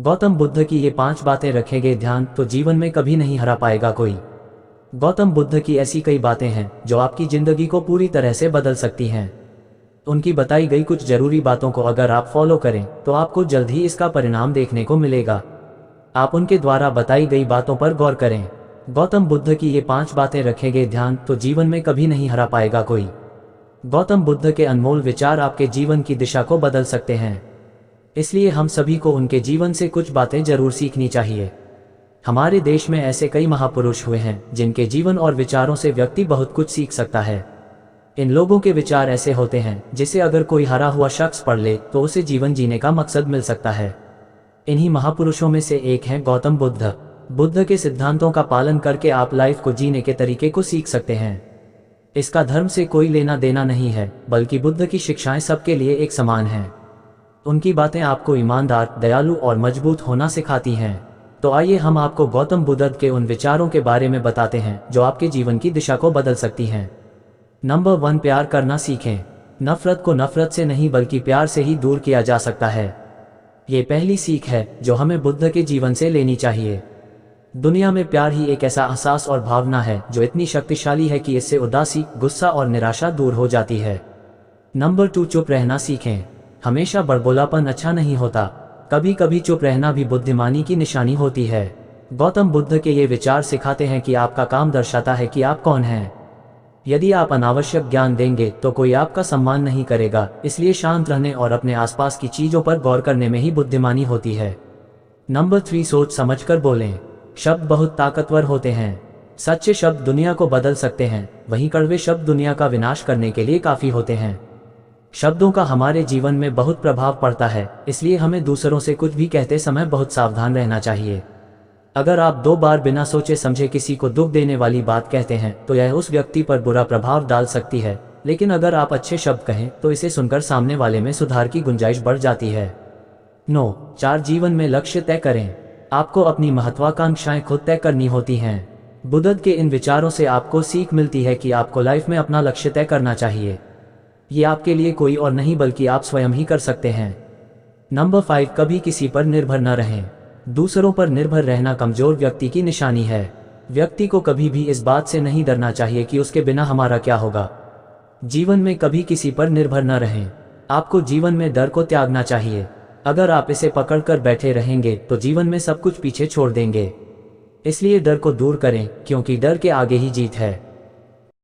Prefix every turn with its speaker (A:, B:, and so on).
A: गौतम बुद्ध की ये 5 बातें रखेंगे ध्यान तो जीवन में कभी नहीं हरा पाएगा कोई। गौतम बुद्ध की ऐसी कई बातें हैं जो आपकी जिंदगी को पूरी तरह से बदल सकती हैं। उनकी बताई गई कुछ जरूरी बातों को अगर आप फॉलो करें तो आपको जल्द ही इसका परिणाम देखने को मिलेगा। आप उनके द्वारा बताई गई बातों पर गौर करें। गौतम बुद्ध की ये 5 बातें रखेंगे ध्यान तो जीवन में कभी नहीं हरा पाएगा कोई। गौतम बुद्ध के अनमोल विचार आपके जीवन की दिशा को बदल सकते हैं, इसलिए हम सभी को उनके जीवन से कुछ बातें जरूर सीखनी चाहिए। हमारे देश में ऐसे कई महापुरुष हुए हैं जिनके जीवन और विचारों से व्यक्ति बहुत कुछ सीख सकता है। इन लोगों के विचार ऐसे होते हैं जिसे अगर कोई हारा हुआ शख्स पढ़ ले तो उसे जीवन जीने का मकसद मिल सकता है। इन्हीं महापुरुषों में से एक हैं गौतम बुद्ध। बुद्ध के सिद्धांतों का पालन करके आप लाइफ को जीने के तरीके को सीख सकते हैं। इसका धर्म से कोई लेना देना नहीं है, बल्कि बुद्ध की शिक्षाएं सबके लिए एक समान हैं। उनकी बातें आपको ईमानदार, दयालु और मजबूत होना सिखाती हैं। तो आइए हम आपको गौतम बुद्ध के उन विचारों के बारे में बताते हैं जो आपके जीवन की दिशा को बदल सकती हैं। नंबर 1, प्यार करना सीखें। नफरत को नफरत से नहीं बल्कि प्यार से ही दूर किया जा सकता है। ये पहली सीख है जो हमें बुद्ध के जीवन से लेनी चाहिए। दुनिया में प्यार ही एक ऐसा एहसास और भावना है जो इतनी शक्तिशाली है कि इससे उदासी, गुस्सा और निराशा दूर हो जाती है। नंबर 2, चुप रहना सीखें। हमेशा बड़बोलापन अच्छा नहीं होता, कभी कभी चुप रहना भी बुद्धिमानी की निशानी होती है। गौतम बुद्ध के ये विचार सिखाते हैं कि आपका काम दर्शाता है कि आप कौन हैं। यदि आप अनावश्यक ज्ञान देंगे तो कोई आपका सम्मान नहीं करेगा, इसलिए शांत रहने और अपने आसपास की चीजों पर गौर करने में ही बुद्धिमानी होती है। नंबर 3, सोच समझकर बोलें। शब्द बहुत ताकतवर होते हैं। सच्चे शब्द दुनिया को बदल सकते हैं, वहीं कड़वे शब्द दुनिया का विनाश करने के लिए काफी होते हैं। शब्दों का हमारे जीवन में बहुत प्रभाव पड़ता है, इसलिए हमें दूसरों से कुछ भी कहते समय बहुत सावधान रहना चाहिए। अगर आप 2 बार बिना सोचे समझे किसी को दुख देने वाली बात कहते हैं तो यह उस व्यक्ति पर बुरा प्रभाव डाल सकती है, लेकिन अगर आप अच्छे शब्द कहें तो इसे सुनकर सामने वाले में सुधार की गुंजाइश बढ़ जाती है। 4, जीवन में लक्ष्य तय करें। आपको अपनी महत्वाकांक्षाएं खुद तय करनी होती हैं। बुद्ध के इन विचारों से आपको सीख मिलती है कि आपको लाइफ में अपना लक्ष्य तय करना चाहिए। ये आपके लिए कोई और नहीं बल्कि आप स्वयं ही कर सकते हैं। नंबर 5, कभी किसी पर निर्भर न रहें। दूसरों पर निर्भर रहना कमजोर व्यक्ति की निशानी है। व्यक्ति को कभी भी इस बात से नहीं डरना चाहिए कि उसके बिना हमारा क्या होगा। जीवन में कभी किसी पर निर्भर न रहें। आपको जीवन में डर को त्यागना चाहिए। अगर आप इसे पकड़कर बैठे रहेंगे तो जीवन में सब कुछ पीछे छोड़ देंगे। इसलिए डर को दूर करें, क्योंकि डर के आगे ही जीत है।